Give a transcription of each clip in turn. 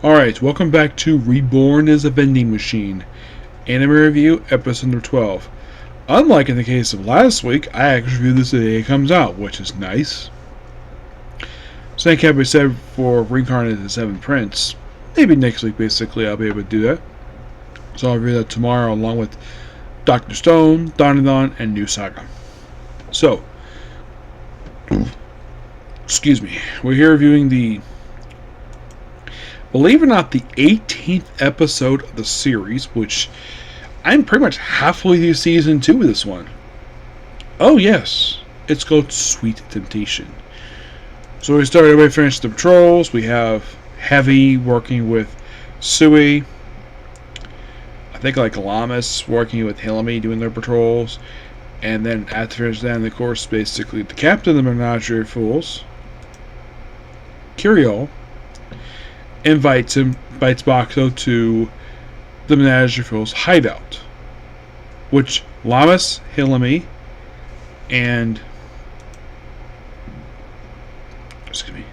Alright, welcome back to Reborn as a Vending Machine. Anime Review, episode number 12. Unlike in the case of last week, I actually reviewed this the day it comes out, which is nice. Same can't be said for Reincarnated as Seven Prince. Maybe next week, basically, I'll be able to do that. So I'll review that tomorrow along with Dr. Stone, Danadon, and New Saga. So, excuse me, we're here reviewing believe it or not, the 18th episode of the series, which I'm pretty much halfway through season 2 of this one. Oh yes, it's called Sweet Temptation. So we started, we finished the patrols. We have Heavy working with Sui. I think like Lamas working with Hilamy doing their patrols. And then after finish that, of course, basically the captain of the Menagerie of Fools, Kirio, invites Boxo to the Menagerie of Fools hideout, which Lamas, Hilamy, and excuse me,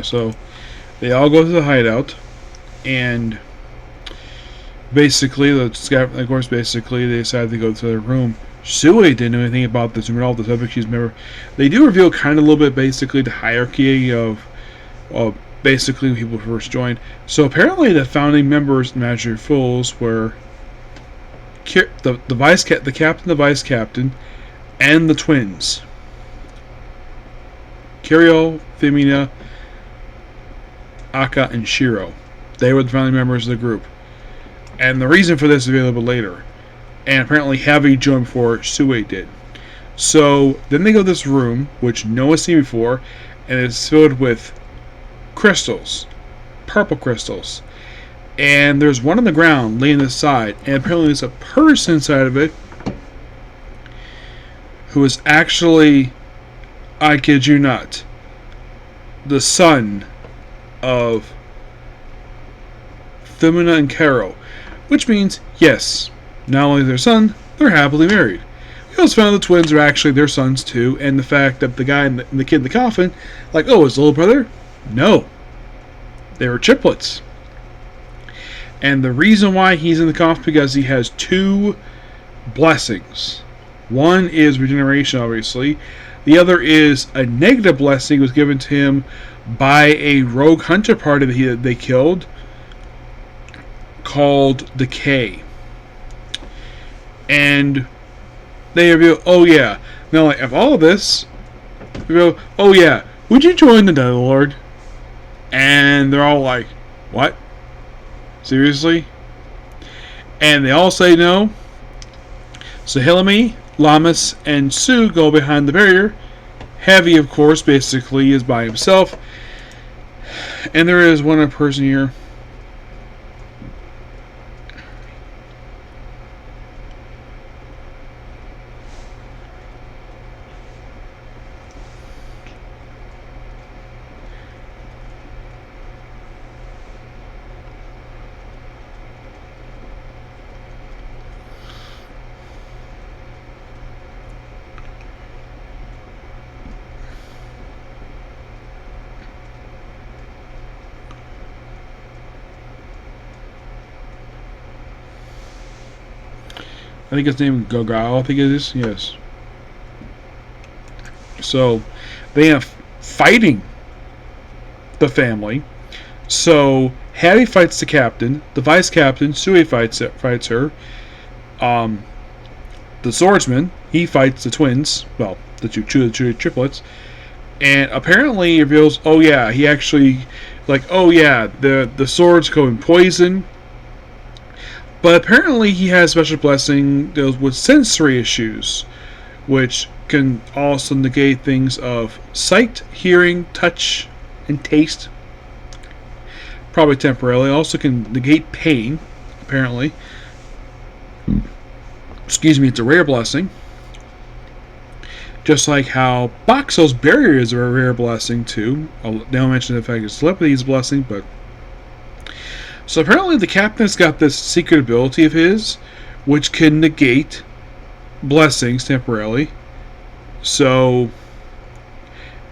so they all go to the hideout, and basically, they decide to go to their room. Sui didn't know anything about this at all. The subject she's member. They do reveal kind of a little bit, basically, the hierarchy of basically when people first joined. So apparently, the founding members of the Menagerie of Fools were the captain, the vice captain, and the twins. Kirio, Femina, Aka, and Shiro. They were the founding members of the group. And the reason for this is a little bit later. And apparently Heavy joined before Sui did. So then they go to this room, which no one's seen before, and it's filled with crystals. Purple crystals. And there's one on the ground laying aside, and apparently there's a person inside of it who is actually, I kid you not, the son of Femina and Karo, which means, yes, not only their son, they're happily married. We also found the twins are actually their sons too, and the fact that the guy and the kid in the coffin, like, oh, his little brother? No. They were triplets. And the reason why he's in the coffin because he has two blessings. One is regeneration, obviously. The other is a negative blessing was given to him by a rogue hunter party that they killed called Decay. And they reveal, oh yeah. Now, like, of all of this, they go, oh yeah, would you join the Netherlord? And they're all like, what? Seriously? And they all say no. So Hilamy, Lamas, and Sue go behind the barrier. Heavy, of course, basically is by himself. And there is one other person here. I think his name is Gogao, I think it is. Yes. So, they have fighting the family. So, Hattie fights the captain. The vice captain, Sui, fights her. The swordsman, he fights the twins. Well, the two triplets. And apparently it reveals, oh yeah, he actually, like, oh yeah, the swords go in poison. But apparently he has special blessing deals with sensory issues, which can also negate things of sight, hearing, touch, and taste. probably temporarily. Also can negate pain, apparently. Excuse me, it's a rare blessing. Just like how Boxel's barriers are a rare blessing too. I'll now mention the fact that telepathy is a blessing, but so apparently the captain's got this secret ability of his, which can negate blessings temporarily. So,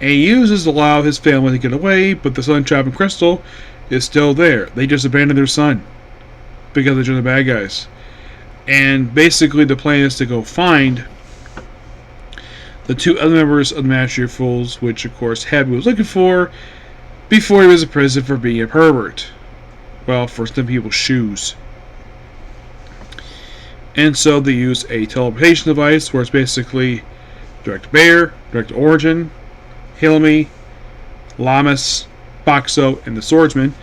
and he uses to allow his family to get away, but the sun trapping crystal is still there. They just abandoned their son because they're the bad guys. And basically the plan is to go find the two other members of the Master of Fools, which of course Happy was looking for before he was in prison for being a pervert. Well, for some people's shoes. And so they use a teleportation device where it's basically Director Bear, Director Origin, Hilmy, Lamas, Boxo, and the Swordsman,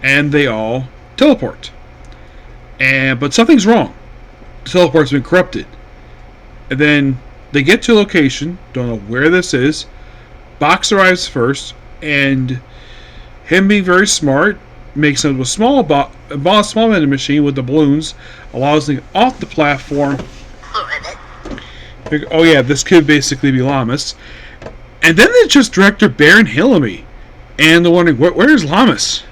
and they all teleport. But something's wrong. The teleport's been corrupted. And then they get to a location, don't know where this is. Box arrives first, and him being very smart makes him a small vending machine with the balloons, allows him off the platform. Oh yeah, this could basically be Lamas. And then it's just Director Bear and Hilamy. And they're wondering, where's Lamas?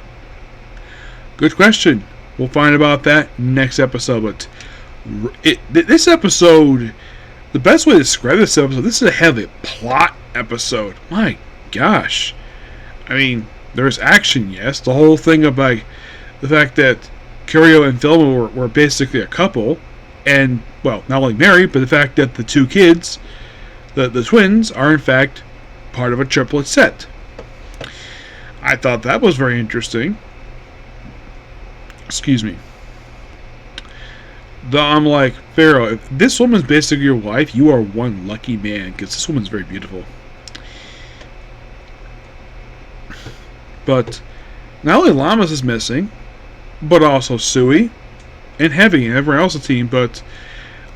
Good question. We'll find about that next episode. But this episode, the best way to describe this episode, this is a heavy plot episode. My gosh. I mean, there's action, yes. The whole thing about the fact that Curio and Thelma were basically a couple. And, well, not only married, but the fact that the two kids, the twins, are in fact part of a triplet set. I thought that was very interesting. Excuse me. Though I'm like, Pharaoh, if this woman's basically your wife, you are one lucky man, because this woman's very beautiful. But not only Lamas is missing, but also Sui and Heavy and everyone else on the team. But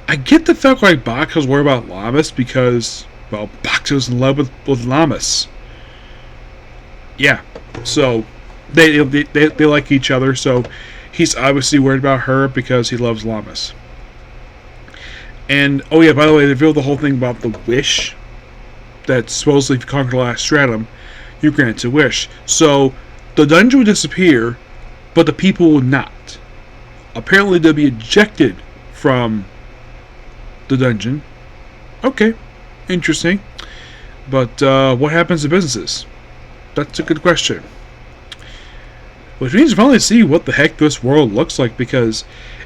I get the fact why Boxer's worried about Lamas because, well, Boxer's in love with Lamas. Yeah, so they like each other. So he's obviously worried about her because he loves Lamas. And oh yeah, by the way, they revealed the whole thing about the wish that supposedly if you conquer the last stratum, you grant a wish. So the dungeon will disappear, but the people will not. Apparently they'll be ejected from the dungeon. Okay, interesting. But what happens to businesses? That's a good question. Which means we finally see what the heck this world looks like, because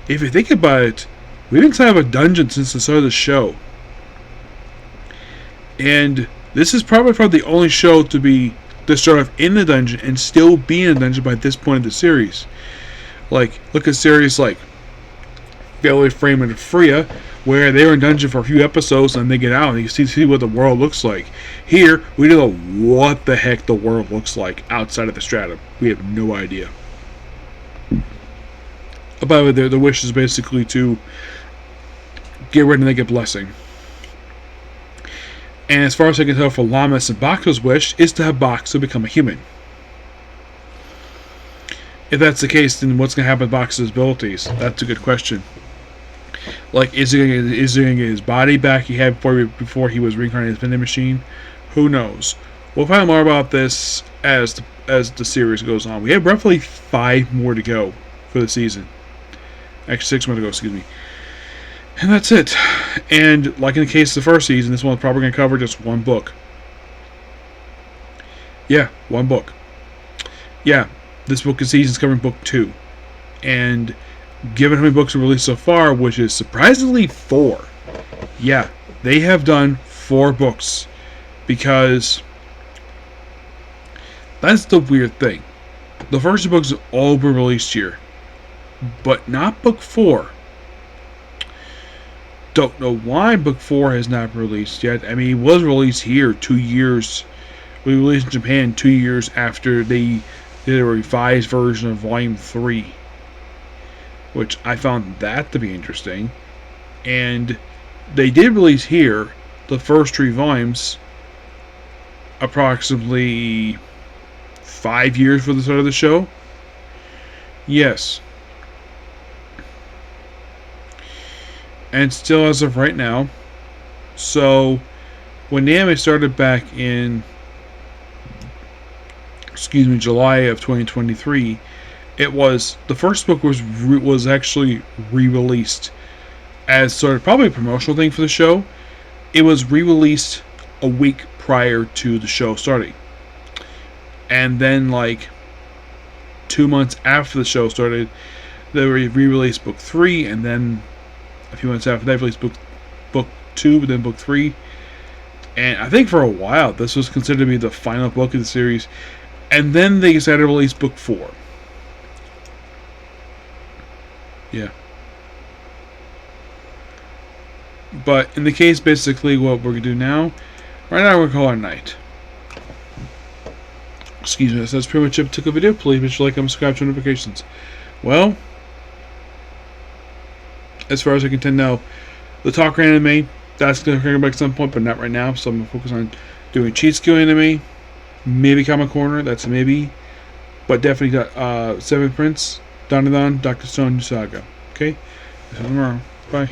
if you think about it, we didn't have a dungeon since the start of the show. And this is probably the only show to start off in the dungeon and still be in the dungeon by this point of the series. Like, look at series like Fairly Frame and Freya, where they were in dungeon for a few episodes and they get out and you see what the world looks like. Here, we don't know what the heck the world looks like outside of the stratum. We have no idea. By the way, the wish is basically to get rid of the negative blessing. And as far as I can tell for Lamas and Boxo's wish is to have Boxo become a human. If that's the case, then what's going to happen with Boxo's abilities? That's a good question. Like, is he going to get his body back he had before he was reincarnated as a vending machine? Who knows? We'll find more about this as the series goes on. We have roughly 5 more to go for the season. Actually, 6 more to go, excuse me. And that's it. And like in the case of the first season, this one's probably going to cover just one book. Yeah, one book. Yeah, this book season's covering book 2. And given how many books are released so far, which is surprisingly 4. Yeah, they have done 4 books. Because that's the weird thing. The first 2 books have all been released here. But not book 4. Don't know why book 4 has not been released yet. I mean, it was released here 2 years. We released in Japan 2 years after they did a revised version of Volume 3. Which I found that to be interesting. And they did release here the first 3 volumes approximately 5 years for the start of the show. Yes. And still as of right now. So when the anime started back in July of 2023, it was the first book was actually re-released as sort of probably a promotional thing for the show. It was re-released a week prior to the show starting. And then like 2 months after the show started, they re-released book 3, and then a few months after that released book 2, but then book 3. And I think for a while this was considered to be the final book of the series. And then they decided to release book 4. Yeah. But in the case, basically, what we're going to do now, right now we're going to call our night. Excuse me, so that's pretty much it. Took a video. Please make sure to like and subscribe to notifications. Well, as far as I can tell now, the Talker anime, that's going to come back at some point, but not right now. So I'm going to focus on doing Cheat Skill anime, maybe Comic Corner, that's a maybe, but definitely got Seven Prince, Dandadan, Dr. Stone, Saga. Okay? See you tomorrow. Bye.